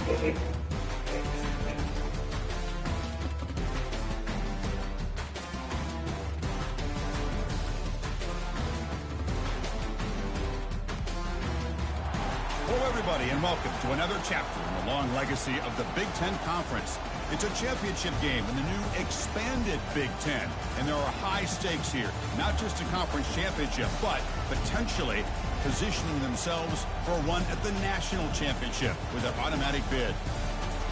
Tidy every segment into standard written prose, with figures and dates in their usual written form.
Hello, everybody, and welcome to another chapter in the long legacy of the Big Ten Conference. It's a championship game in the new expanded Big Ten, and there are high stakes here. Not just a conference championship, but potentially positioning themselves for a run at the national championship with an automatic bid.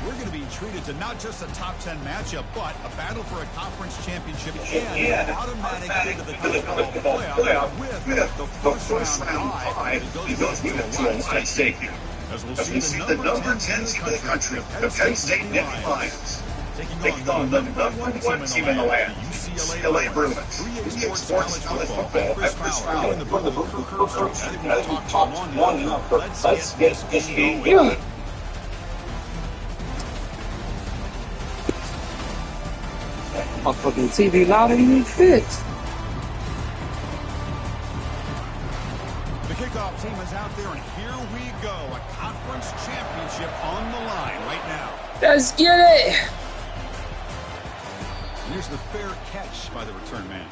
We're going to be treated to not just a top 10 matchup, but a battle for a conference championship and an automatic bid to the college football playoff with the first round bye that goes into a lot stake here. As we'll see the number 10s in the country, the Penn State Nittany Lions, taking on the number one team in the land, UCLA Bruins. 3A Sports College Football at Chris Fowler in the booth for Curve Street. I think we've talked long enough, but let's get this game going. My fucking TV louder than it fits. The kickoff team is out there, and here we go. A conference championship on the line right now. Let's get it. And here's the fair catch by the return man.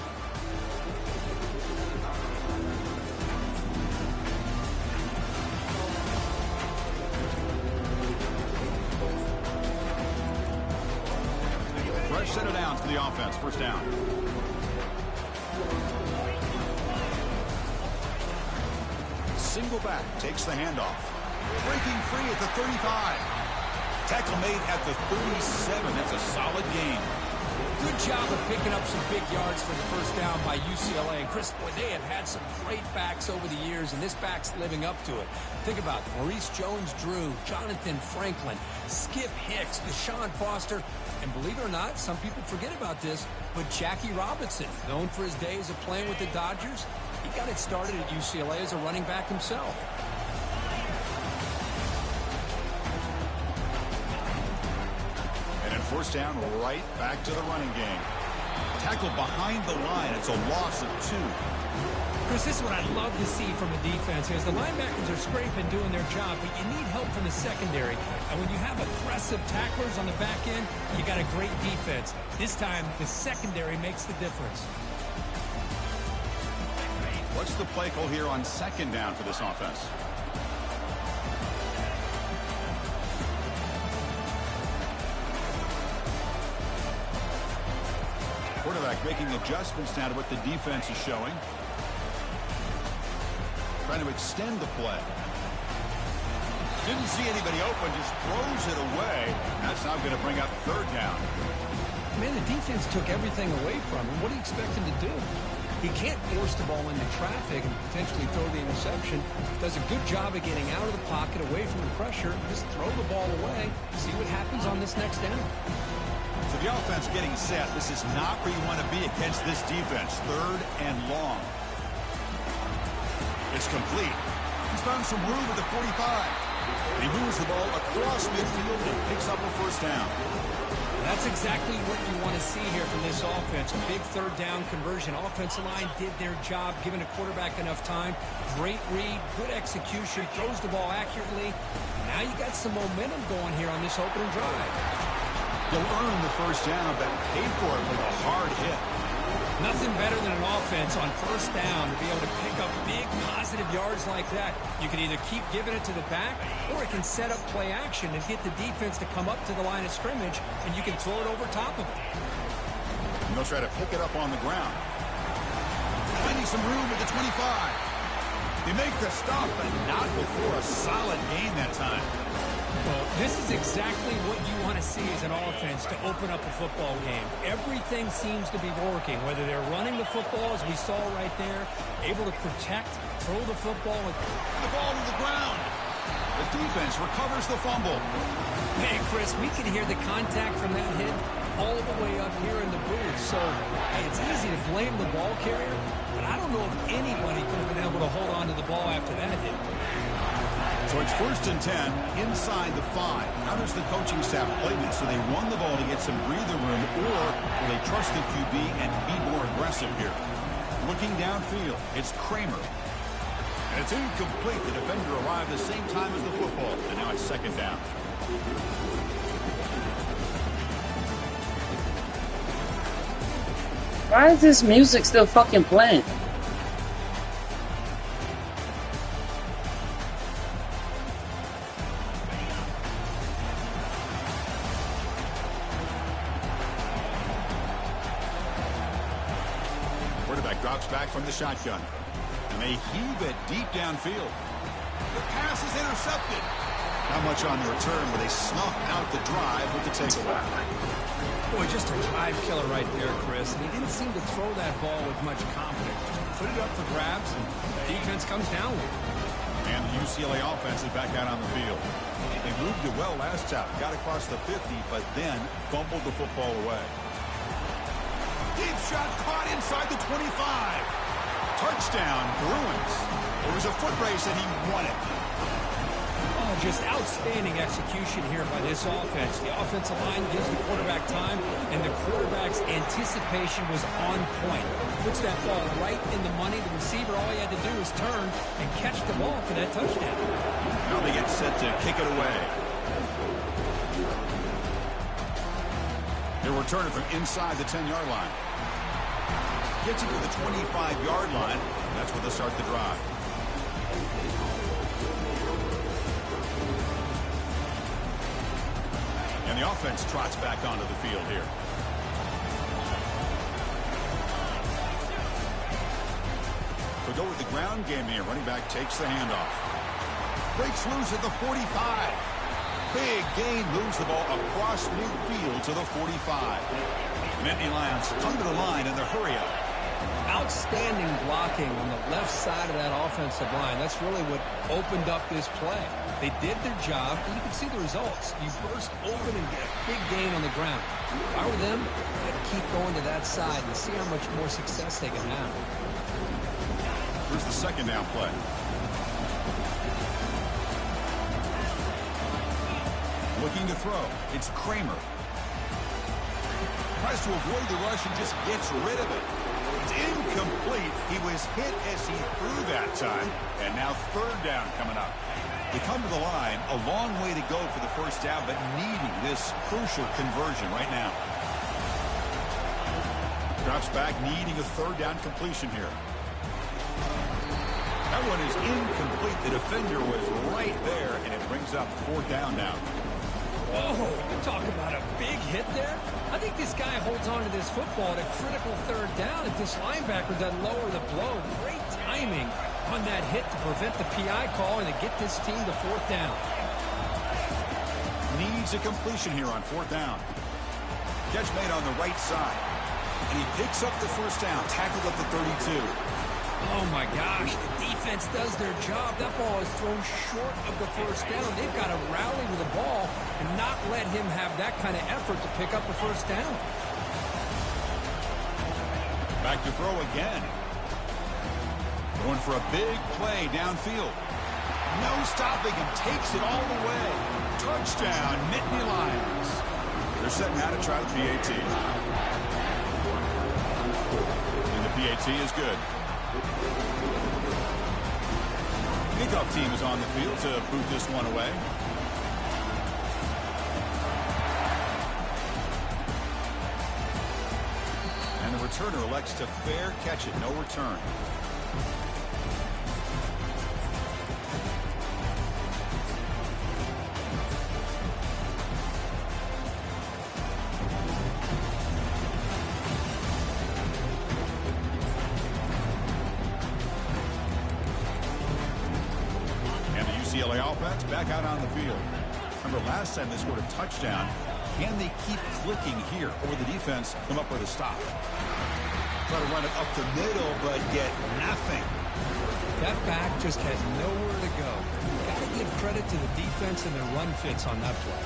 Fresh set of downs for the offense. First down. Single back takes the handoff. Breaking free at the 35. Tackle made at the 37. That's a solid gain. Good job of picking up some big yards for the first down by UCLA. And Chris, boy, they have had some great backs over the years, and this back's living up to it. Think about Maurice Jones-Drew, Jonathan Franklin, Skip Hicks, Deshaun Foster, and believe it or not, some people forget about this, but Jackie Robinson, known for his days of playing with the Dodgers, he got it started at UCLA as a running back himself. First down, right back to the running game. Tackled behind the line. It's a loss of 2. Chris, this is what I love to see from a defense. As the linebackers are scraping, doing their job, but you need help from the secondary. And when you have aggressive tacklers on the back end, you got a great defense. This time, the secondary makes the difference. What's the play call here on second down for this offense? Quarterback making adjustments now to what the defense is showing. Trying to extend the play. Didn't see anybody open, just throws it away. That's now going to bring up third down. Man, the defense took everything away from him. What do you expect him to do? He can't force the ball into traffic and potentially throw the interception. Does a good job of getting out of the pocket, away from the pressure. Just throw the ball away. See what happens on this next down. So the offense getting set. This is not where you want to be against this defense. Third and long. It's complete. He's found some room at the 45. He moves the ball across midfield and picks up a first down. That's exactly what you want to see here from this offense. A big third down conversion. Offensive line did their job, giving a quarterback enough time. Great read, good execution, throws the ball accurately. Now you got some momentum going here on this opening drive. You'll earn the first down, but pay for it with a hard hit. Nothing better than an offense on first down to be able to pick up big positive yards like that. You can either keep giving it to the back, or it can set up play action and get the defense to come up to the line of scrimmage, and you can throw it over top of it. And they'll try to pick it up on the ground. Finding some room at the 25. They make the stop, but not before a solid gain that time. Well, this is exactly what you want to see as an offense to open up a football game. Everything seems to be working, whether they're running the football, as we saw right there, able to protect, throw the football. The ball to the ground. The defense recovers the fumble. Hey, Chris, we can hear the contact from that hit all the way up here in the booth. So, hey, it's easy to blame the ball carrier, but I don't know if anybody could have been able to hold on to the ball after that hit. So it's first and 10 inside the 5. How does the coaching staff play this? So they run the ball to get some breather room, or will they trust the QB and be more aggressive here? Looking downfield, it's Kramer. And it's incomplete. The defender arrived the same time as the football, and now it's second down. Why is this music still fucking playing? Quarterback drops back from the shotgun. And they heave it deep downfield. The pass is intercepted. Not much on the return, but they snuff out the drive with the takeaway. Boy, just a drive killer right there, Chris. And he didn't seem to throw that ball with much confidence. Just put it up for grabs, and the defense comes down with it. And the UCLA offense is back out on the field. They moved it well last time. Got across the 50, but then fumbled the football away. Deep shot caught inside the 25. Touchdown, Bruins. It was a foot race, and he won it. Oh, just outstanding execution here by this offense. The offensive line gives the quarterback time, and the quarterback's anticipation was on point. Puts that ball right in the money. The receiver, all he had to do was turn and catch the ball for that touchdown. Now they get set to kick it away. They'll return it from inside the 10-yard line. Gets it to the 25-yard line. That's where they'll start the drive. And the offense trots back onto the field here. We'll go with the ground game here. Running back takes the handoff. Breaks loose at the 45. Big gain, moves the ball across midfield to the 45. Nittany Lions come to the line in the hurry up. Outstanding blocking on the left side of that offensive line. That's really what opened up this play. They did their job, and you can see the results. You burst open and get a big gain on the ground. If I were them, I'd keep going to that side and see how much more success they can have. Here's the second down play. Looking to throw. It's Kramer. Tries to avoid the rush and just gets rid of it. It's incomplete. He was hit as he threw that time. And now third down coming up. They come to the line. A long way to go for the first down, but needing this crucial conversion right now. Drops back, needing a third down completion here. That one is incomplete. The defender was right there, and it brings up fourth down now. Whoa, you talk about a big hit there. I think this guy holds on to this football at a critical third down if this linebacker doesn't lower the blow. Great timing on that hit to prevent the PI call and to get this team to fourth down. Needs a completion here on fourth down. Catch made on the right side. And he picks up the first down, tackled at the 32. Oh, my gosh. The defense does their job. That ball is thrown short of the first down. They've got to rally to the ball and not let him have that kind of effort to pick up the first down. Back to throw again. Going for a big play downfield. No stopping and takes it all the way. Touchdown, Nittany Lions. They're setting out to try the PAT. And the PAT is good. Kickoff team is on the field to boot this one away. And the returner elects to fair catch it. No return. UCLA offense back out on the field. Remember last time they scored a touchdown. Can they keep clicking here, or will the defense come up with a stop? Try to run it up the middle, but get nothing. That back just has nowhere to go. You've got to give credit to the defense and their run fits on that play.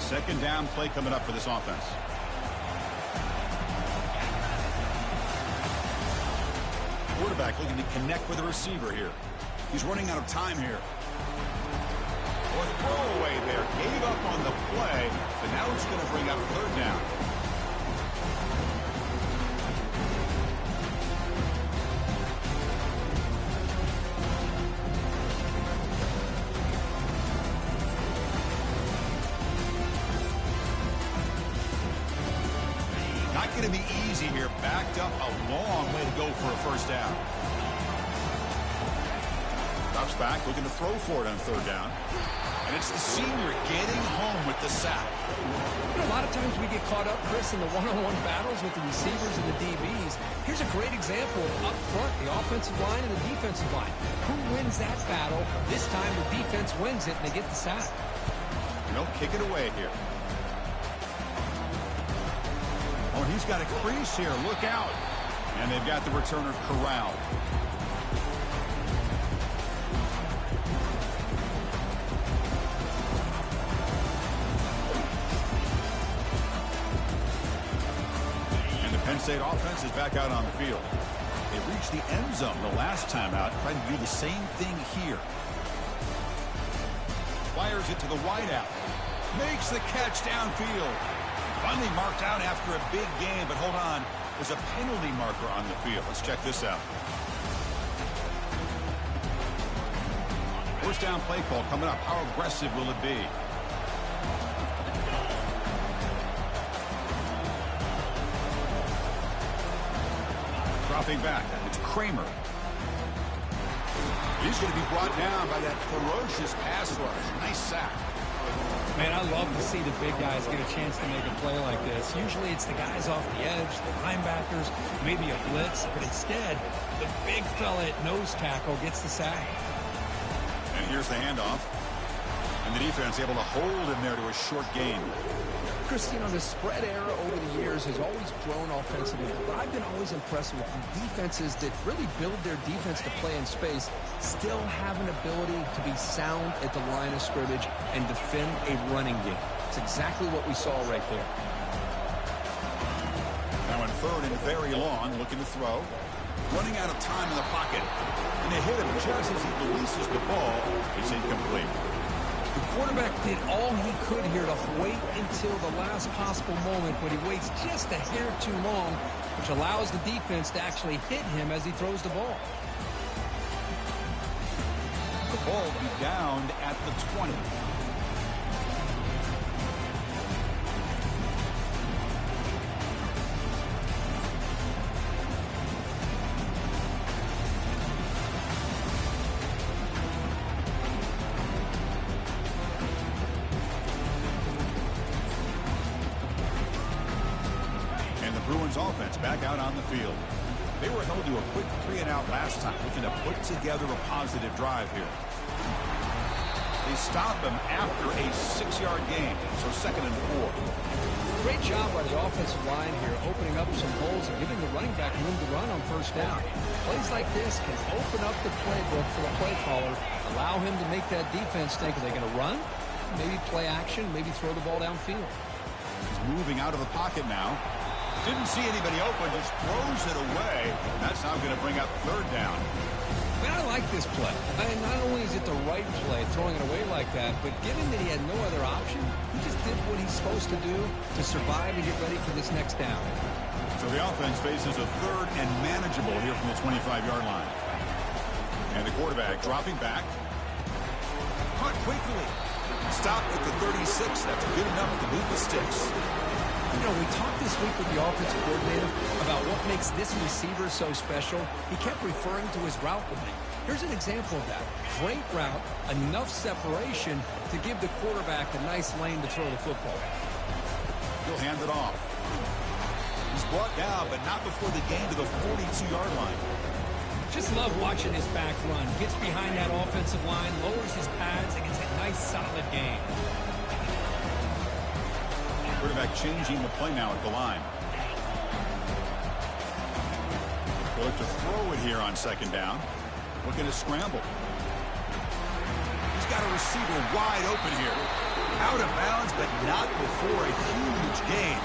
Second down play coming up for this offense. Quarterback looking to connect with the receiver here. He's running out of time here. Or throwaway there. Gave up on the play, but now it's going to bring up third down. Not going to be easy here. Backed up a long way to go for a first down. Drops back, looking to throw for it on third down. And it's the senior getting home with the sack. You know, a lot of times we get caught up, Chris, in the one-on-one battles with the receivers and the DBs. Here's a great example of up front, the offensive line and the defensive line. Who wins that battle? This time the defense wins it, and they get the sack. You know, kick it away here. Oh, he's got a crease here. Look out. And they've got the returner corralled. And the Penn State offense is back out on the field. They reached the end zone the last time out, trying to do the same thing here. Fires it to the wideout. Makes the catch downfield. Finally marked out after a big game, but hold on. There's a penalty marker on the field. Let's check this out. First down play call coming up. How aggressive will it be? Dropping back. It's Kramer. He's going to be brought down by that ferocious pass rush. Nice sack. Man, I love to see the big guys get a chance to make a play like this. Usually it's the guys off the edge, the linebackers, maybe a blitz, but instead, the big fella at nose tackle gets the sack. And here's the handoff. And the defense able to hold him there to a short gain. Chris, you know, the spread era over the years has always grown offensively, but I've been always impressed with the defenses that really build their defense to play in space, still have an ability to be sound at the line of scrimmage and defend a running game. It's exactly what we saw right there. Now in third and very long, looking to throw. Running out of time in the pocket. And they hit him just as he releases the ball. It's incomplete. The quarterback did all he could here to wait until the last possible moment, but he waits just a hair too long, which allows the defense to actually hit him as he throws the ball. The ball will be down at the 20. Bruins offense back out on the field. They were held to a quick 3-and-out last time, looking to put together a positive drive here. They stop him after a 6-yard gain, so 2nd and 4. Great job by the offensive line here, opening up some holes and giving the running back room to run on first down. Plays like this can open up the playbook for the play caller, allow him to make that defense think, are they going to run? Maybe play action, maybe throw the ball downfield. He's moving out of the pocket now. Didn't see anybody open, just throws it away. That's now going to bring up third down. Man, I like this play. I mean, not only is it the right play, throwing it away like that, but given that he had no other option, he just did what he's supposed to do to survive and get ready for this next down. So the offense faces a third and manageable here from the 25-yard line. And the quarterback dropping back. Caught quickly. Stopped at the 36. That's good enough to move the sticks. You know, we talked this week with the offensive coordinator about what makes this receiver so special. He kept referring to his route running. Here's an example of that. Great route, enough separation to give the quarterback a nice lane to throw the football. He'll hand it off. He's brought down, but not before the gain to the 42-yard line. Just love watching this back run. Gets behind that offensive line, lowers his pads, and gets a nice, solid gain. Quarterback changing the play now at the line. They'll look to throw it here on 2nd down. Looking to scramble. He's got a receiver wide open here. Out of bounds, but not before a huge gain.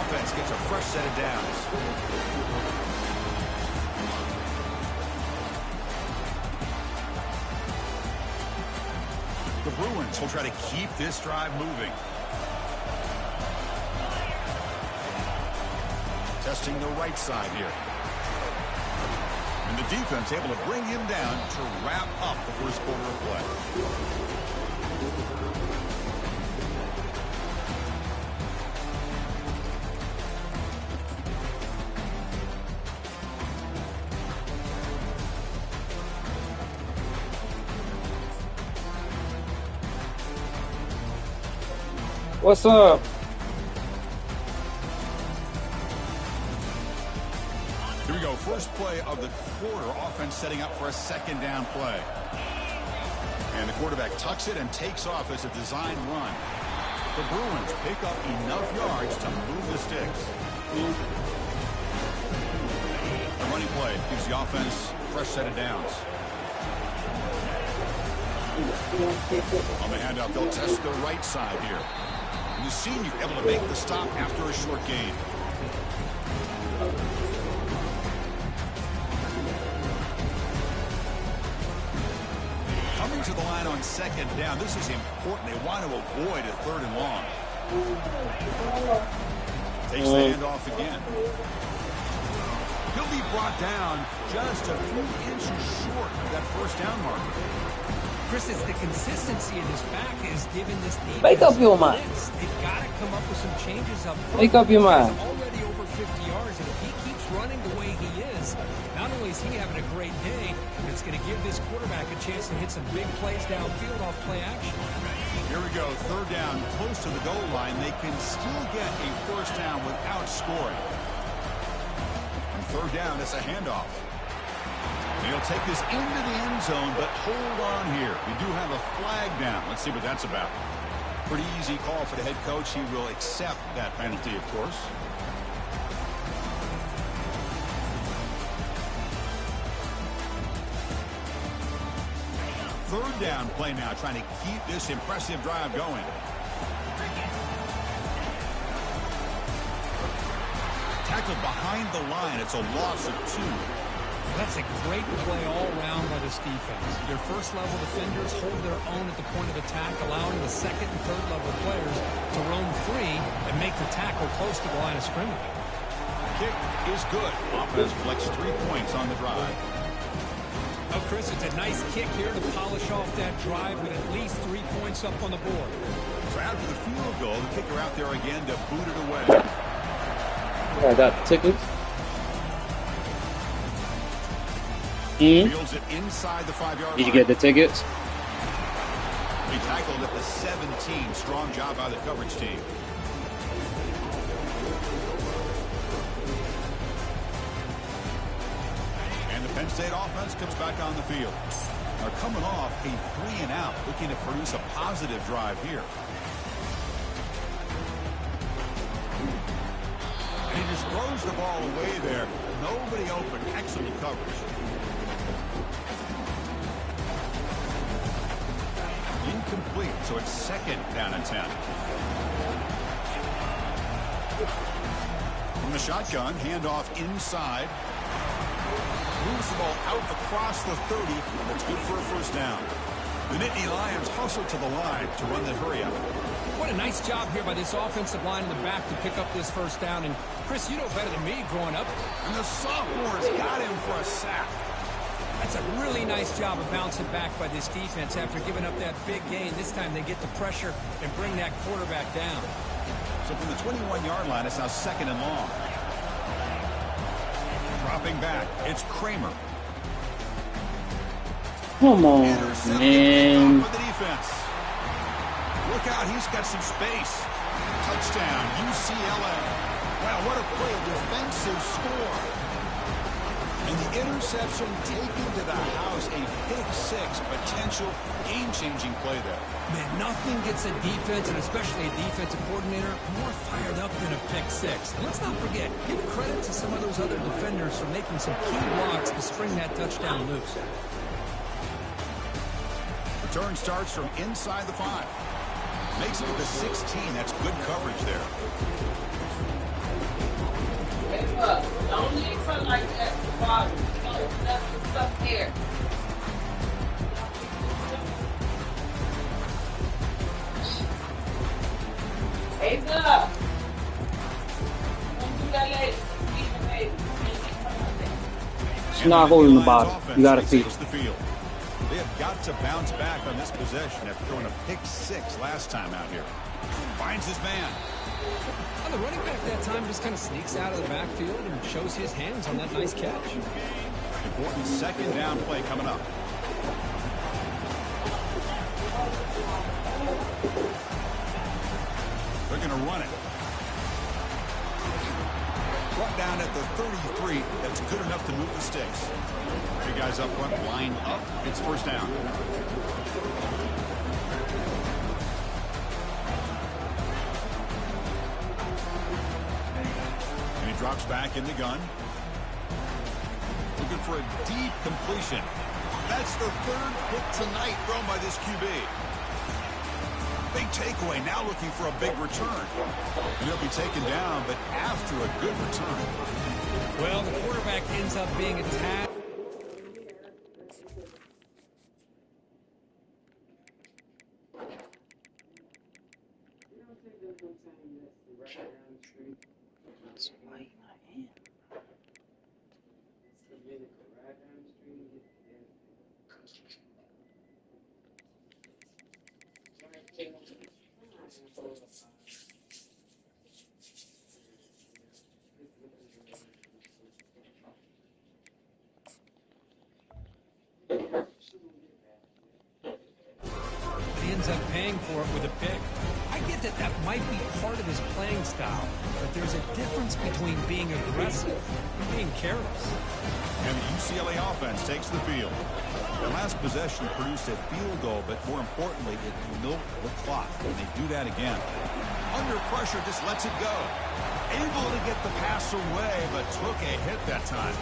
Offense gets a fresh set of downs. The Bruins will try to keep this drive moving. Testing the right side here. And the defense able to bring him down to wrap up the first quarter of play. What's up? Here we go. First play of the quarter. Offense setting up for a second down play. And the quarterback tucks it and takes off as a design run. The Bruins pick up enough yards to move the sticks. The running play gives the offense a fresh set of downs. On the handout, they'll test the right side here. And the senior able to make the stop after a short gain. Coming to the line on second down. This is important. They want to avoid a third and long. Takes the handoff again. He'll be brought down just a few inches short of that first down marker. Chris, it's the consistency of this back is giving this defense. Make up your mind. They've got to come up with some changes up front. Make up your mind. He's already over 50 yards, and if he keeps running the way he is, not only is he having a great day, but it's going to give this quarterback a chance to hit some big plays downfield off play action. Here we go. Third down, close to the goal line. They can still get a first down without scoring. On third down, it's a handoff. And he'll take this into the end zone, but hold on here. We do have a flag down. Let's see what that's about. Pretty easy call for the head coach. He will accept that penalty, of course. Third down play now, trying to keep this impressive drive going. Tackled behind the line. It's a loss of 2. That's a great play all around by this defense. Their first-level defenders hold their own at the point of attack, allowing the second and third-level players to roam free and make the tackle close to the line of scrimmage. Kick is good. Offense collects 3 points on the drive. Oh, Chris, it's a nice kick here to polish off that drive with at least 3 points up on the board. So after the field goal, the kicker out there again to boot it away. I got tickets. Fields it inside the 5-yard line. Did you get the tickets? He tackled at the 17. Strong job by the coverage team. And the Penn State offense comes back on the field. They're coming off a 3-and-out, looking to produce a positive drive here. And he just throws the ball away there. Nobody open. Excellent coverage. Incomplete, so it's second down and 10. From the shotgun, handoff inside. Moves the ball out across the 30. That's good for a first down. The Nittany Lions hustle to the line to run the hurry up. What a nice job here by this offensive line in the back to pick up this first down. And, Chris, you know better than me growing up. And the sophomores got him for a sack. That's a really nice job of bouncing back by this defense after giving up that big gain. This time they get the pressure and bring that quarterback down. So from the 21-yard line, it's now second and long. Dropping back, it's Kramer. Come on, Intercepted man. for the defense. Look out, he's got some space. Touchdown, UCLA. Wow, what a play, a defensive score. And the interception taken to the house, a pick-6 potential game-changing play there. Man, nothing gets a defense, and especially a defensive coordinator, more fired up than a pick-6. And let's not forget, give credit to some of those other defenders for making some key blocks to spring that touchdown loose. Return starts from inside the 5. Makes it to the 16. That's good coverage there. Hey, look, don't leave her like that. That's the stuff here. Hands up. Don't do that later. Keep it, baby. She's not holding the ball. You gotta feed takes it. the field. They have got to bounce back on this possession after throwing a pick six last time out here. Finds his man. Well, the running back that time just kind of sneaks out of the backfield and shows his hands on that nice catch. Important second down play coming up. They're going to run it. Brought down at the 33. That's good enough to move the sticks. Three guys up front, line up. It's first down. And he drops back in the gun. Looking for a deep completion. That's the third pick tonight thrown by this QB. Big takeaway, now looking for a big return. And he'll be taken down, but after a good return. Well, the quarterback ends up being attacked. He ends up paying for it with a pick. I get that that might be part of his playing style, but there's a difference between being aggressive and being careless. And the UCLA offense takes the field. Their last possession produced a field goal, but more importantly, it milked the clock. And they do that again. Under pressure, just lets it go. Able to get the pass away, but took a hit that time.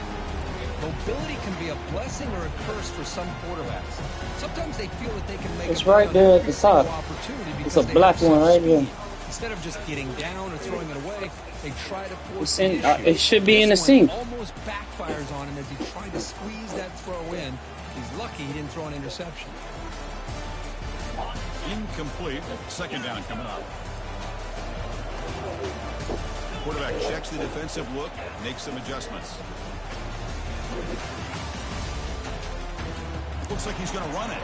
Mobility can be a blessing or a curse for some quarterbacks. Sometimes they feel that they can make It's a right there at the every single top. opportunity It's because a they black have one such right here. speed. Instead of just getting down or throwing it away, they try to force It's the in- issue. it should be in the This one sink. almost backfires on him as he tried to squeeze that throw in. He's lucky he didn't throw an interception. Incomplete. Second down coming up. Quarterback checks the defensive look, makes some adjustments. Looks like he's going to run it.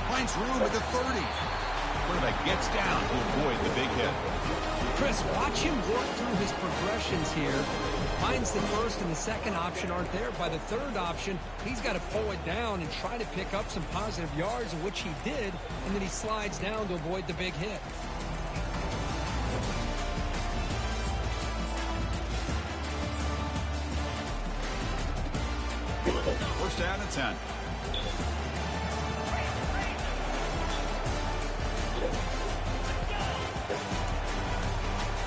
Finds room at the 30. Quarterback gets down to avoid the big hit. Chris, watch him work through his progressions here. Finds the first and the second option aren't there. By the third option, he's got to pull it down and try to pick up some positive yards, of which he did, and then he slides down to avoid the big hit. First down and 10.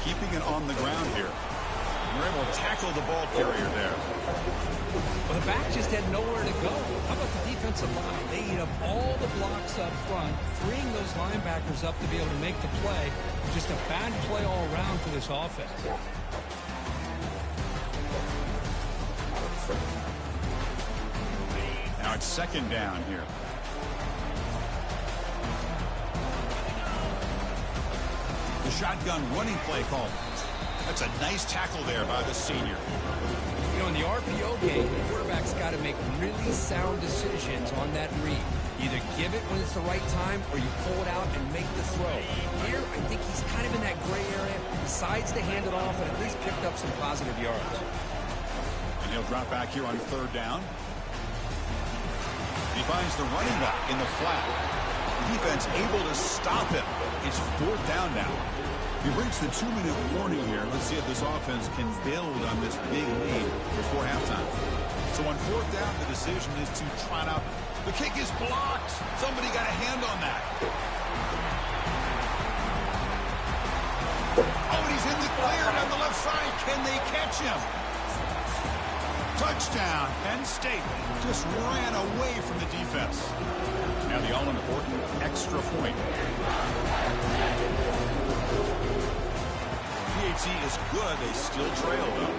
Keeping it on the ground here. We're able to tackle the ball carrier there. Well, the back just had nowhere to go. How about the defensive line? They eat up all the blocks up front, freeing those linebackers up to be able to make the play. Just a bad play all around for this offense. Now it's second down here. The shotgun running play call. That's a nice tackle there by the senior. You know, in the RPO game, the quarterback's got to make really sound decisions on that read. Either give it when it's the right time or you pull it out and make the throw. Here, I think he's kind of in that gray area. Decides to hand it off and at least picked up some positive yards. And he'll drop back here on third down. He finds the running back in the flat. The defense able to stop him. It's fourth down now. He reached the 2-minute warning here. Let's see if this offense can build on this big lead before halftime. So on fourth down, the decision is to trot out. The kick is blocked. Somebody got a hand on that. Oh, and he's in the clear down the left side. Can they catch him? Touchdown. Penn State just ran away from the defense. Now the all-important extra point. PAT is good. They still trail, though.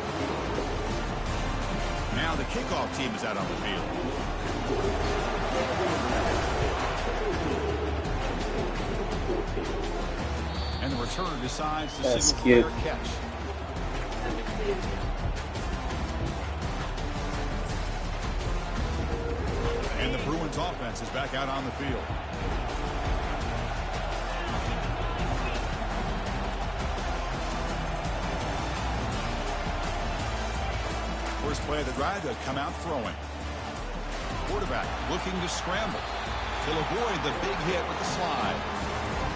Now the kickoff team is out on the field. And the returner decides to That's signal cute. for their catch. And the Bruins offense is back out on the field. First play of the drive, they'll come out throwing. Quarterback looking to scramble. He'll avoid the big hit with the slide.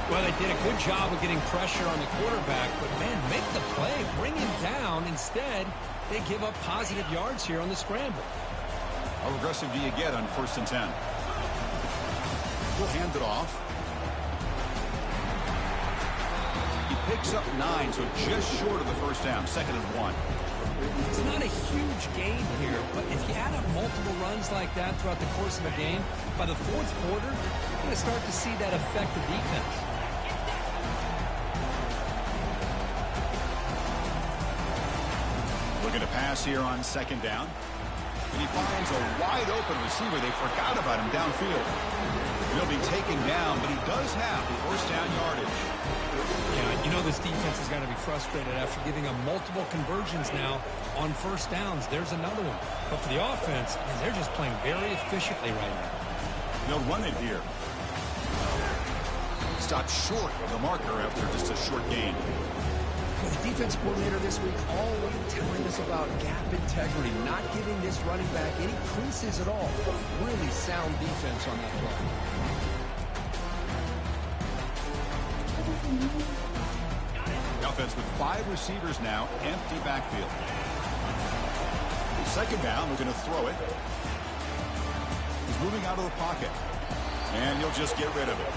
Well, they did a good job of getting pressure on the quarterback, but, man, make the play, bring him down. Instead, they give up positive yards here on the scramble. How aggressive do you get on 1st and 10? He'll hand it off. He picks up 9, so just short of the first down, 2nd and 1. It's not a huge gain here, but if you add up multiple runs like that throughout the course of a game, by the 4th quarter, you're going to start to see that affect the defense. Looking to pass here on 2nd down. And he finds a wide open receiver. They forgot about him downfield. He'll be taken down, but he does have the 1st down yardage. Yeah, you know this defense is going to be frustrated after giving them multiple conversions now on 1st downs. There's another one. But for the offense, man, they're just playing very efficiently right now. They'll run it here. Stopped short of the marker after just a short gain. Well, the defense coordinator this week always telling us about gap integrity, not giving this running back any creases at all. Really sound defense on that play. The offense with 5 receivers now, empty backfield. 2nd down, we're going to throw it. He's moving out of the pocket. And he'll just get rid of it.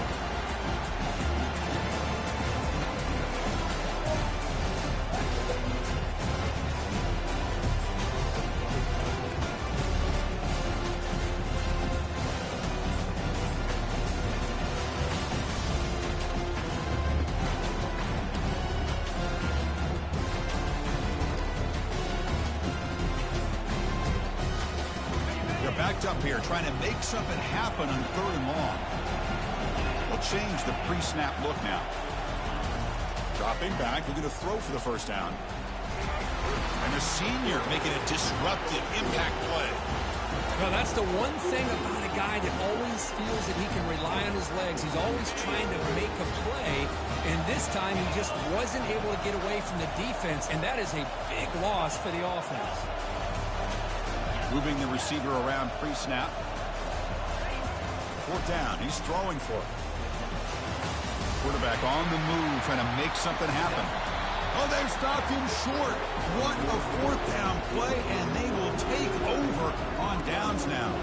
Backed up here, trying to make something happen on 3rd and long. We'll change the pre-snap look now. Dropping back, looking to throw for the 1st down. And the senior making a disruptive impact play. Well, that's the one thing about a guy that always feels that he can rely on his legs. He's always trying to make a play, and this time he just wasn't able to get away from the defense, and that is a big loss for the offense. Moving the receiver around pre-snap. 4th down. He's throwing for it. Quarterback on the move, trying to make something happen. Oh, they've stopped him short. What a 4th down play, and they will take over on downs now.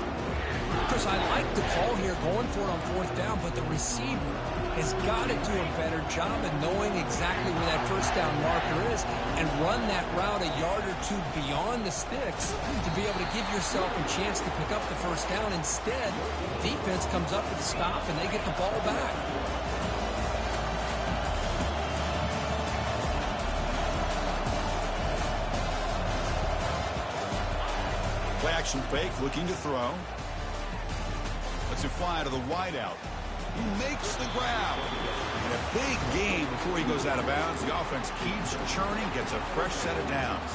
Chris, I like the call here, going for it on 4th down, but the receiver has got to do a better job of knowing exactly where that 1st down marker is and run that route a yard or 2 beyond the sticks to be able to give yourself a chance to pick up the 1st down. Instead, defense comes up with a stop and they get the ball back. Play action fake, looking to throw. Lets it fly to the wideout. He makes the grab. And a big gain before he goes out of bounds. The offense keeps churning, gets a fresh set of downs.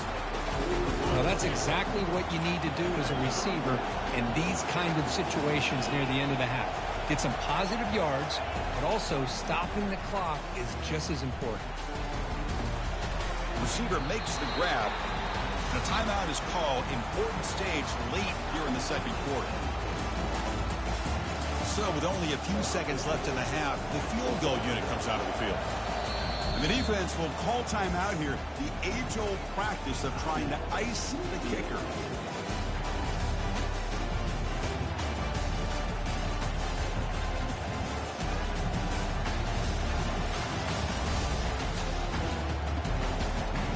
Well, that's exactly what you need to do as a receiver in these kind of situations near the end of the half. Get some positive yards, but also stopping the clock is just as important. Receiver makes the grab. And a timeout is called. Important stage late here in the 2nd quarter. So with only a few seconds left in the half, the field goal unit comes out of the field. And the defense will call timeout here. The age-old practice of trying to ice the kicker.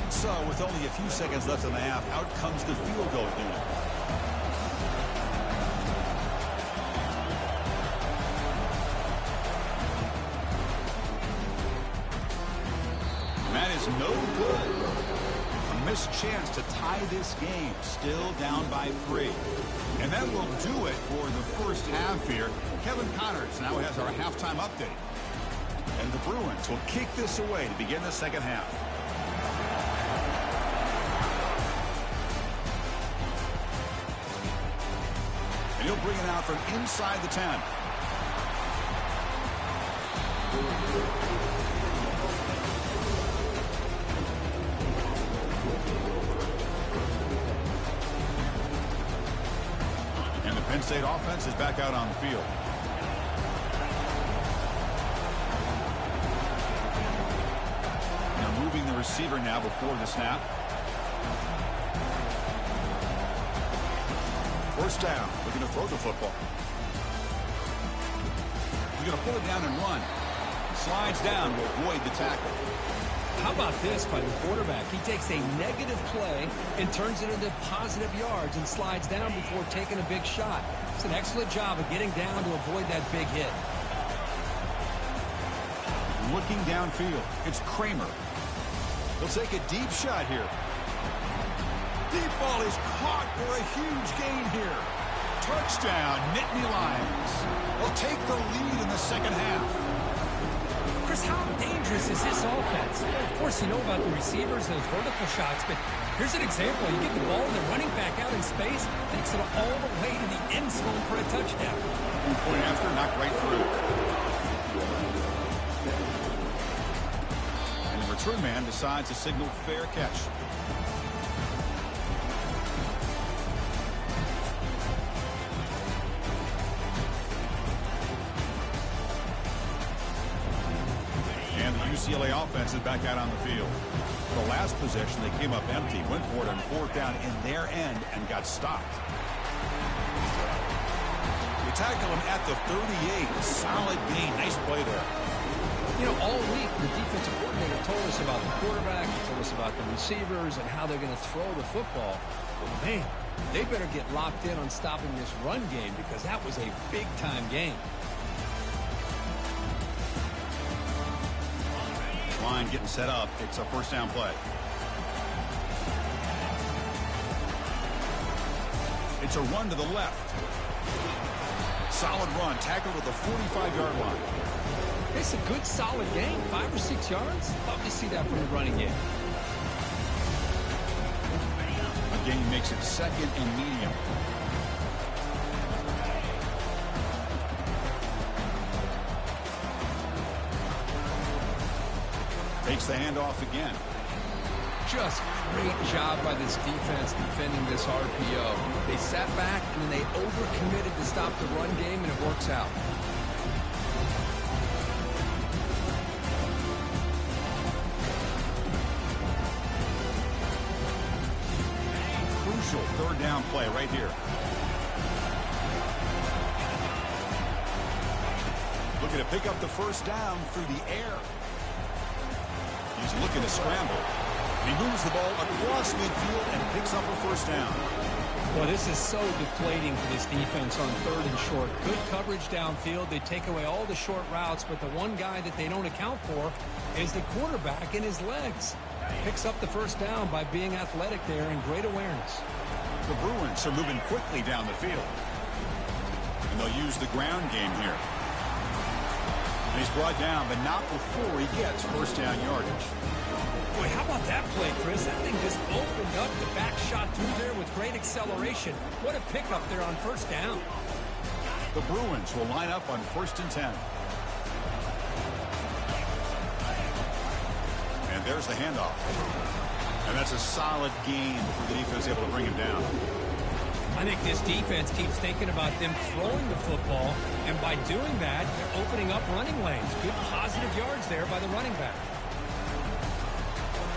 So with only a few seconds left in the half, out comes the field goal unit. That is no good. A missed chance to tie this game. Still down by 3. And that will do it for the first half here. Kevin Connors now has our halftime update. And The Bruins will kick this away to begin the second half. And he'll bring it out from inside the 10. And the Penn State offense is back out on the field. Now moving the receiver now before the snap. First down, looking to throw the football. He's going to pull it down and run. Slides down to avoid the tackle. How about this by the quarterback? He takes a negative play and turns it into positive yards and slides down before taking a big shot. It's an excellent job of getting down to avoid that big hit. Looking downfield, it's Kramer. He'll take a deep shot here. Deep ball is caught for a huge gain here. Touchdown, Nittany Lions. They'll take the lead in the second half. Chris, how dangerous is this offense? Well, of course, you know about the receivers, those vertical shots, but here's an example. You get the ball and the running back out in space, takes it all the way to the end zone for a touchdown. Point after, knocked right through. And the return man decides to signal fair catch. UCLA offense is back out on the field. The last possession, they came up empty, went for it on fourth down in their end and got stopped. They tackle him at the 38. Solid gain. Nice play there. You know, all week, the defensive coordinator told us about the quarterback, he told us about the receivers and how they're going to throw the football. But, man, they better get locked in on stopping this run game because that was a big-time game. Line getting set up. It's a first down play. It's a run to the left. Solid run. Tackled at the 45-yard line. It's a good, solid game. 5 or 6 yards. Love to see that from the running game. Again, makes it second and medium. Takes the handoff again. Just great job by this defense defending this RPO. They sat back and then they overcommitted to stop the run game, and it works out. Crucial third down play right here. Looking to pick up the first down through the air. He's looking to scramble. He moves the ball across midfield and picks up a first down. Well, this is so deflating for this defense on third and short. Good coverage downfield. They take away all the short routes, but the one guy that they don't account for is the quarterback and his legs. Picks up the first down by being athletic there and great awareness. The Bruins are moving quickly down the field. And they'll use the ground game here. And he's brought down, but not before he gets first down yardage. Boy, how about that play, Chris? That thing just opened up. The back shot through there with great acceleration. What a pickup there on first down. The Bruins will line up on 1st and 10. And there's the handoff. And that's a solid gain for the defense able to bring him down. I think this defense keeps thinking about them throwing the football, and by doing that, they're opening up running lanes. Good positive yards there by the running back.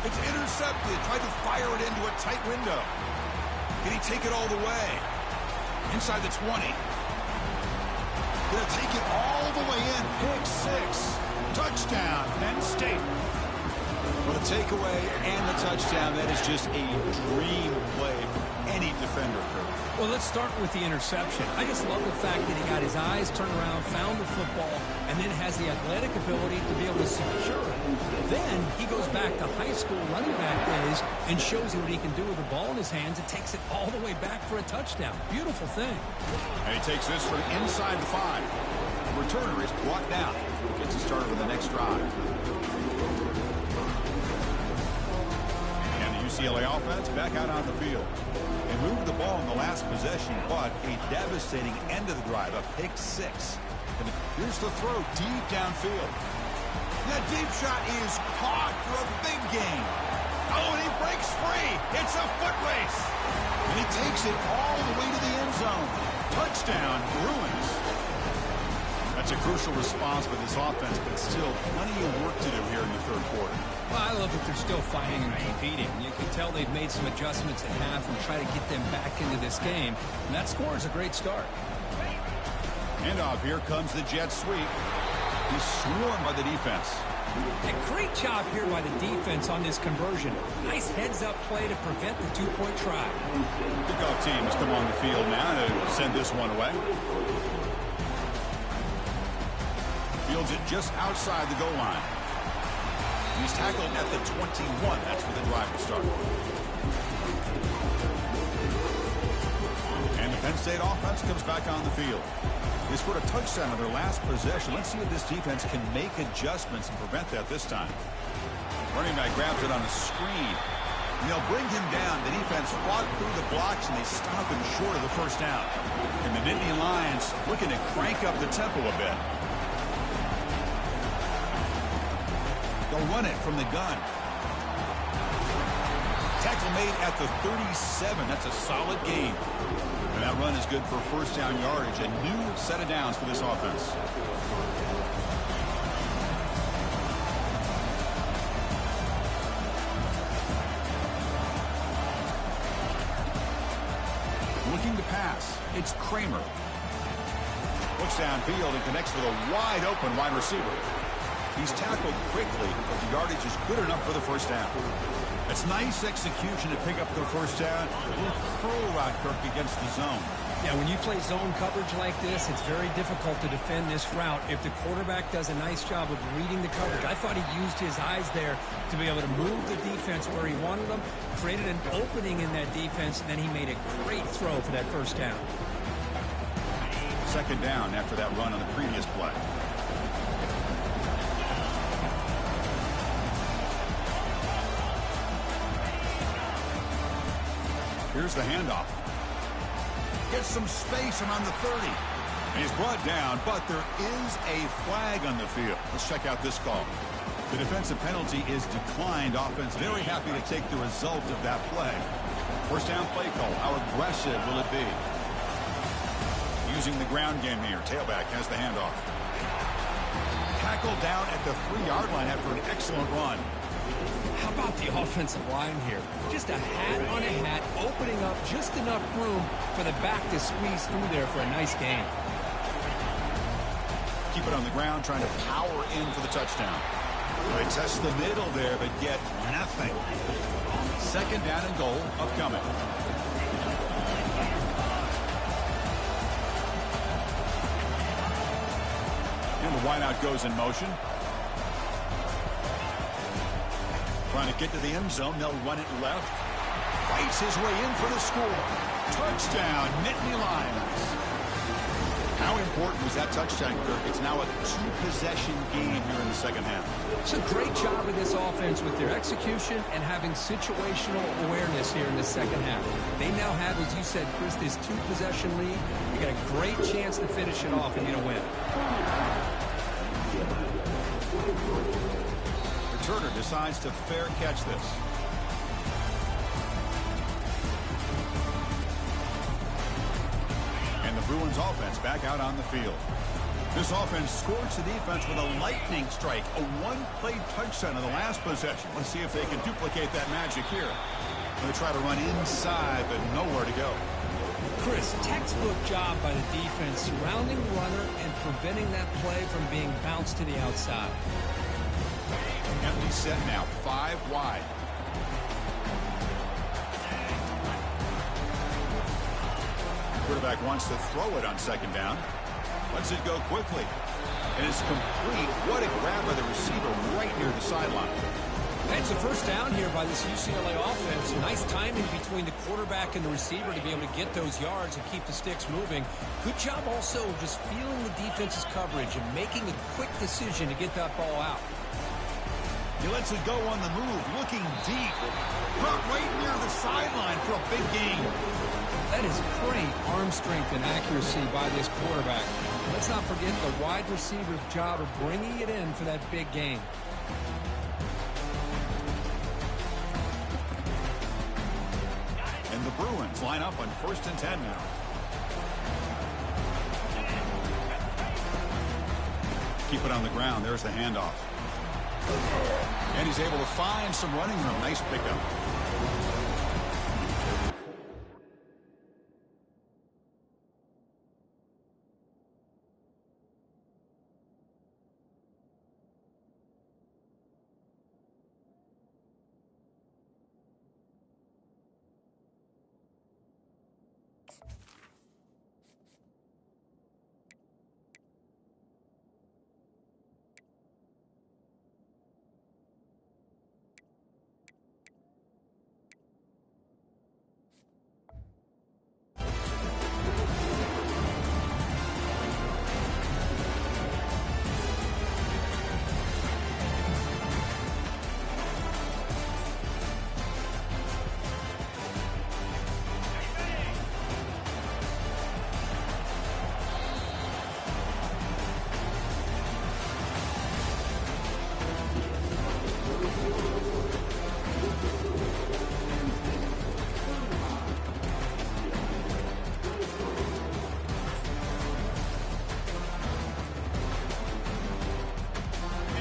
It's intercepted. Tried to fire it into a tight window. Can he take it all the way? Inside the 20. Gonna take it all the way in. Pick 6. Touchdown, Penn State. For the takeaway and the touchdown, that is just a dream play any defender, Kurt. Well, let's start with the interception. I just love the fact that he got his eyes turned around, found the football, and then has the athletic ability to be able to secure it. Then he goes back to high school running back days and shows you what he can do with the ball in his hands and takes it all the way back for a touchdown. Beautiful thing. And he takes this from inside the 5. The returner is brought down. Gets a start for the next drive. And the UCLA offense back out on the field. They moved the ball in the last possession, but a devastating end of the drive, a pick 6. And here's the throw deep downfield. That deep shot is caught for a big gain. Oh, and he breaks free. It's a foot race. And he takes it all the way to the end zone. Touchdown, Bruins. That's a crucial response by this offense, but still plenty of work to do here in the third quarter. Well, I love that they're still fighting and competing. You can tell they've made some adjustments at half and try to get them back into this game. And that score is a great start. Handoff, here comes the jet sweep. He's swarmed by the defense. A great job here by the defense on this conversion. Nice heads-up play to prevent the two-point try. Kickoff team has come on the field now to send this one away. Fields it just outside the goal line. He's tackled at the 21. That's where the drive will start. And the Penn State offense comes back on the field. They scored a touchdown on their last possession. Let's see if this defense can make adjustments and prevent that this time. Running back grabs it on a screen. And they'll bring him down. The defense fought through the blocks, and they stop him short of the first down. And the Nittany Lions looking to crank up the tempo a bit. They'll run it from the gun. Tackle made at the 37. That's a solid gain. And that run is good for first down yardage. A new set of downs for this offense. Looking to pass. It's Kramer. Looks downfield and connects with a wide open wide receiver. He's tackled quickly, but the yardage is good enough for the first down. It's nice execution to pick up the first down. A little curl route, Kirk, against the zone. Yeah, when you play zone coverage like this, it's very difficult to defend this route if the quarterback does a nice job of reading the coverage. I thought he used his eyes there to be able to move the defense where he wanted them, created an opening in that defense, and then he made a great throw for that first down. Second down after that run on the previous play. Here's the handoff. Gets some space around the 30. And he's brought down, but there is a flag on the field. Let's check out this call. The defensive penalty is declined. Offense very happy to take the result of that play. First down play call. How aggressive will it be? Using the ground game here. Tailback has the handoff. Tackled down at the 3-yard line after an excellent run. How about the offensive line here? Just a hat on a hat, opening up just enough room for the back to squeeze through there for a nice gain. Keep it on the ground, trying to power in for the touchdown. They test the middle there, but get nothing. Second down and goal upcoming. And the wideout goes in motion. Trying to get to the end zone. They'll run it left. Fights his way in for the score. Touchdown, Nittany Lions. How important was that touchdown, Kirk? It's now a 2-possession game here in the second half. It's a great job of this offense with their execution and having situational awareness here in the second half. They now have, as you said, Chris, this 2-possession lead. You got a great chance to finish it off and get a win. Returner decides to fair catch this. And the Bruins offense back out on the field. This offense scores the defense with a lightning strike. A one-play touchdown in the last possession. Let's see if they can duplicate that magic here. They try to run inside, but nowhere to go. Chris, textbook job by the defense surrounding the runner and preventing that play from being bounced to the outside. Empty set now, 5 wide. quarterback wants to throw it on second down. Lets it go quickly. And it's complete. What a grab by the receiver right near the sideline. It's a first down here by this UCLA offense. Nice timing between the quarterback and the receiver to be able to get those yards and keep the sticks moving. Good job also just feeling the defense's coverage and making a quick decision to get that ball out. He lets it go on the move, looking deep. Caught right near the sideline for a big gain. That is great arm strength and accuracy by this quarterback. Let's not forget the wide receiver's job of bringing it in for that big gain. And the Bruins line up on 1st and 10 now. Keep it on the ground. There's the handoff. And he's able to find some running room. Nice pickup.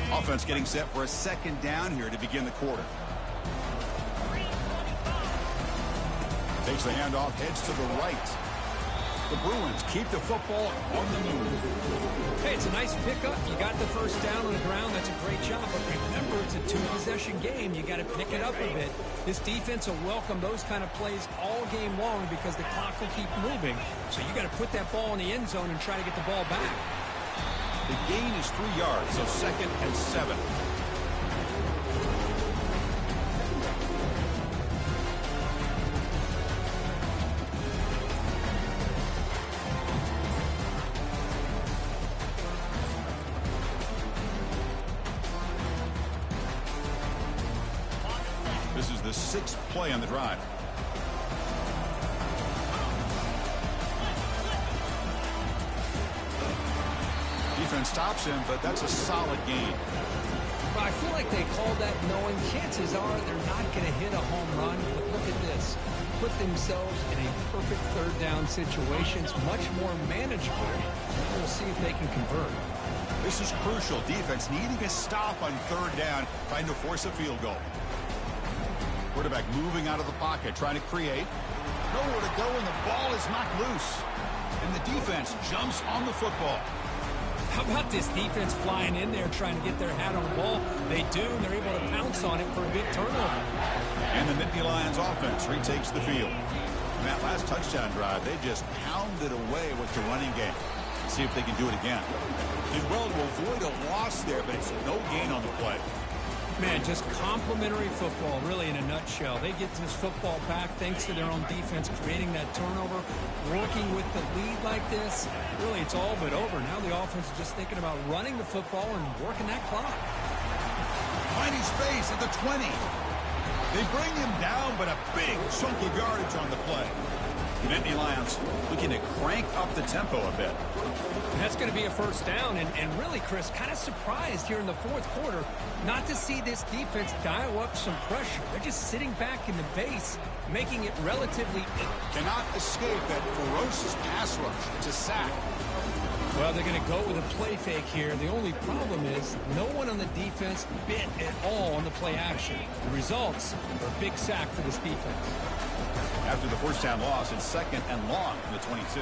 Offense getting set for a second down here to begin the quarter. Takes the handoff, heads to the right. The Bruins keep the football on the move. Hey, it's a nice pickup. You got the first down on the ground. That's a great job. But remember, it's a two-possession game. You got to pick it up a bit. This defense will welcome those kind of plays all game long because the clock will keep moving. So you got to put that ball in the end zone and try to get the ball back. The gain is 3 yards, so 2nd and 7. This is the 6th play on the drive. Defense stops him, but that's a solid gain. Well, I feel like they called that knowing chances are they're not going to hit a home run. But look at this. Put themselves in a perfect third down situation. It's much more manageable. We'll see if they can convert. This is crucial. Defense needing a stop on 3rd down, trying to force a field goal. Quarterback moving out of the pocket, trying to create. Nowhere to go, and the ball is knocked loose. And the defense jumps on the football. How about this defense flying in there trying to get their hat on the ball? They do, and they're able to pounce on it for a big turnover. And the Nittany Lions offense retakes the field. In that last touchdown drive, they just pounded away with the running game. Let's see if they can do it again. Did well to avoid a loss there, but it's no gain on the play. Man, just complimentary football, really, in a nutshell. They get this football back thanks to their own defense, creating that turnover, working with the lead like this. Really, it's all but over. Now the offense is just thinking about running the football and working that clock. Finding space at the 20. They bring him down, but a big chunk of yardage on the play. The Nittany Lions looking to crank up the tempo a bit. That's going to be a first down, and really, Chris, kind of surprised here in the 4th quarter not to see this defense dial up some pressure. They're just sitting back in the base, making it relatively easy. Cannot escape that ferocious pass rush. It's a sack. Well, they're going to go with a play fake here. The only problem is no one on the defense bit at all on the play action. The results are a big sack for this defense. After the first down loss, it's 2nd and long from the 22.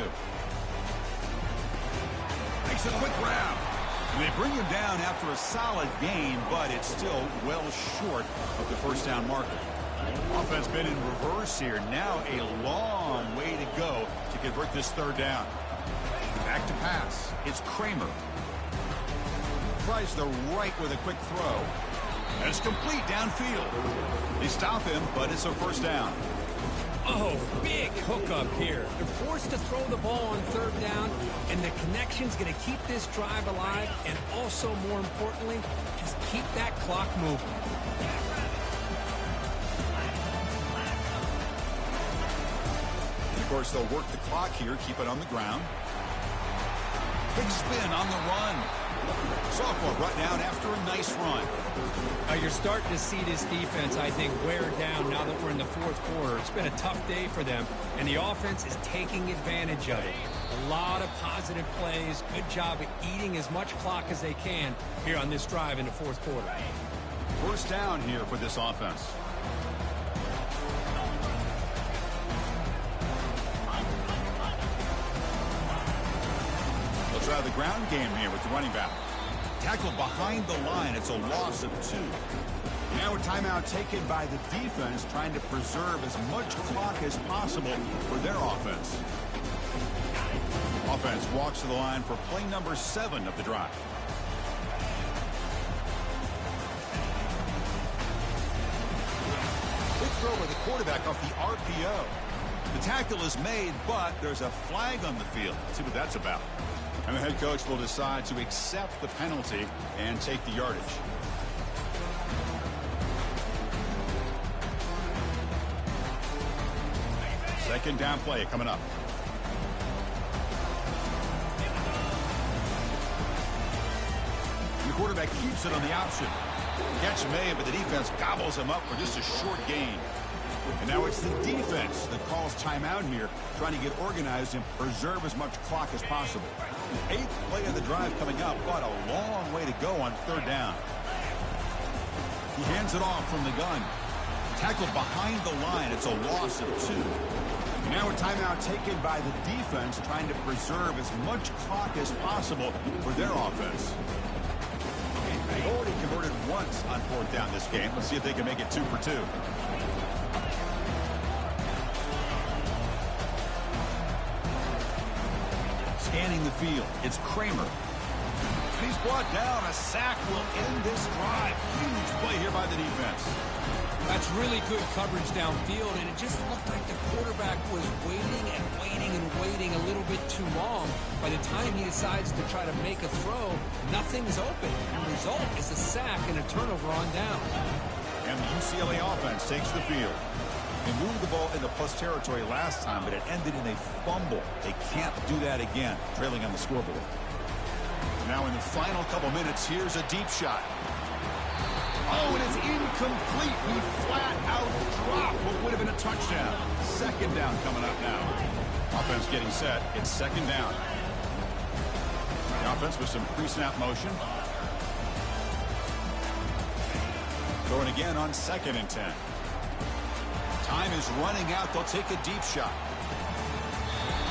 Makes a quick grab. And they bring him down after a solid gain, but it's still well short of the first down marker. Offense been in reverse here. Now a long way to go to convert this third down. Back to pass. It's Kramer. Tries the right with a quick throw. And it's complete downfield. They stop him, but it's a first down. Oh, big hookup here. They're forced to throw the ball on third down, and the connection's going to keep this drive alive, and also, more importantly, just keep that clock moving. And of course, they'll work the clock here, keep it on the ground. Big spin on the run. Sophomore brought down after a nice run. You're starting to see this defense, I think, wear down now that we're in the fourth quarter. It's been a tough day for them, and the offense is taking advantage of it. A lot of positive plays. Good job of eating as much clock as they can here on this drive in the fourth quarter. First down here for this offense. They'll try the ground game here with the running back. Tackled behind the line. It's a loss of 2. Now a timeout taken by the defense, trying to preserve as much clock as possible for their offense. Offense walks to the line for play number 7 of the drive. Big throw by the quarterback off the RPO. The tackle is made, but there's a flag on the field. Let's see what that's about. And the head coach will decide to accept the penalty and take the yardage. Second down play coming up. And the quarterback keeps it on the option. Catch made, but the defense gobbles him up for just a short gain. And now it's the defense that calls timeout here, trying to get organized and preserve as much clock as possible. 8th play of the drive coming up, but a long way to go on third down. He hands it off from the gun. Tackled behind the line. It's a loss of 2. Now a timeout taken by the defense, trying to preserve as much clock as possible for their offense. They've already converted once on fourth down this game. Let's see if they can make it 2 for 2. Scanning the field, it's Kramer. He's brought down. A sack will end this drive. Huge play here by the defense. That's really good coverage downfield, and it just looked like the quarterback was waiting and waiting and waiting a little bit too long. By the time he decides to try to make a throw, nothing's open. The result is a sack and a turnover on down. And the UCLA offense takes the field. They moved the ball into plus territory last time, but it ended in a fumble. They can't do that again, trailing on the scoreboard. Now in the final couple minutes, here's a deep shot. Oh, and it's incomplete. He flat out dropped what would have been a touchdown. Second down coming up now. Offense getting set. It's second down. The offense with some pre-snap motion. Throwing again on 2nd and 10. Time is running out. They'll take a deep shot.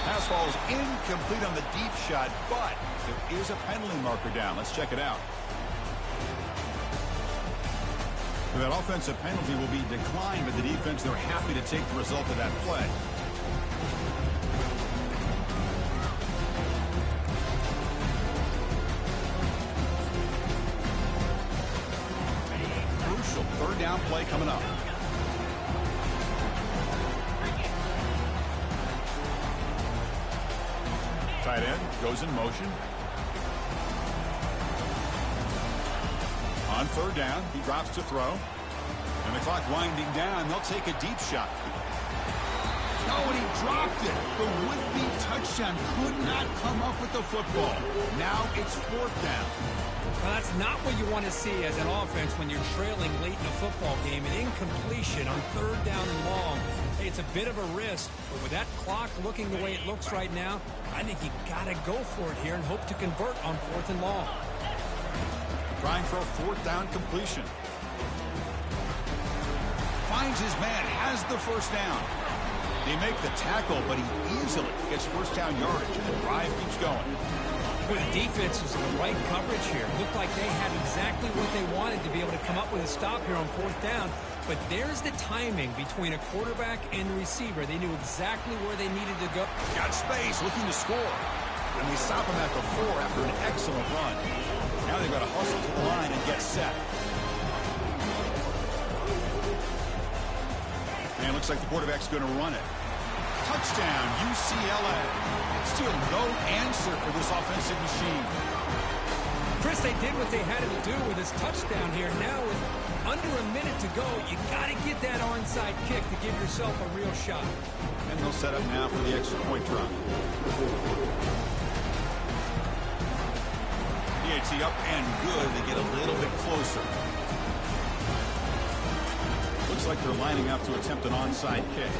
Pass falls incomplete on the deep shot, but there is a penalty marker down. Let's check it out. That offensive penalty will be declined, but the defense, they're happy to take the result of that play. Crucial third down play coming up. Tight end goes in motion. On third down, he drops to throw. And the clock winding down, they'll take a deep shot. Oh, and he dropped it. The would-be touchdown could not come up with the football. Now it's fourth down. Well, that's not what you want to see as an offense when you're trailing late in a football game. An incompletion on third down and long. Hey, it's a bit of a risk, but with that clock looking the way it looks right now, I think you got to go for it here and hope to convert on 4th and long. Trying for a 4th down completion. Finds his man, has the first down. They make the tackle, but he easily gets first down yardage, and the drive keeps going. Well, the defense was in the right coverage here. Looked like they had exactly what they wanted to be able to come up with a stop here on 4th down. But there's the timing between a quarterback and the receiver. They knew exactly where they needed to go. Got space, looking to score. And they stop him at the 4 after an excellent run. Now they've got to hustle to the line and get set. And it looks like the quarterback's going to run it. Touchdown, UCLA. Still no answer for this offensive machine. Chris, they did what they had to do with this touchdown here. Now with under a minute to go, you got to get that onside kick to give yourself a real shot. And they'll set up now for the extra point drop. PAT up and good. They get a little bit closer. Looks like they're lining up to attempt an onside kick.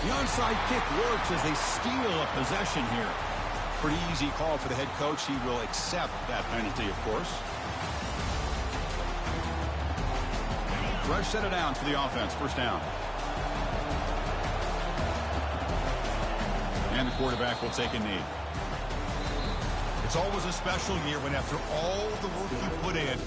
The onside kick works as they steal a possession here. Pretty easy call for the head coach. He will accept that penalty, of course. Fresh set of downs for the offense. 1st down. And the quarterback will take a knee. It's always a special year when after all the work you put in,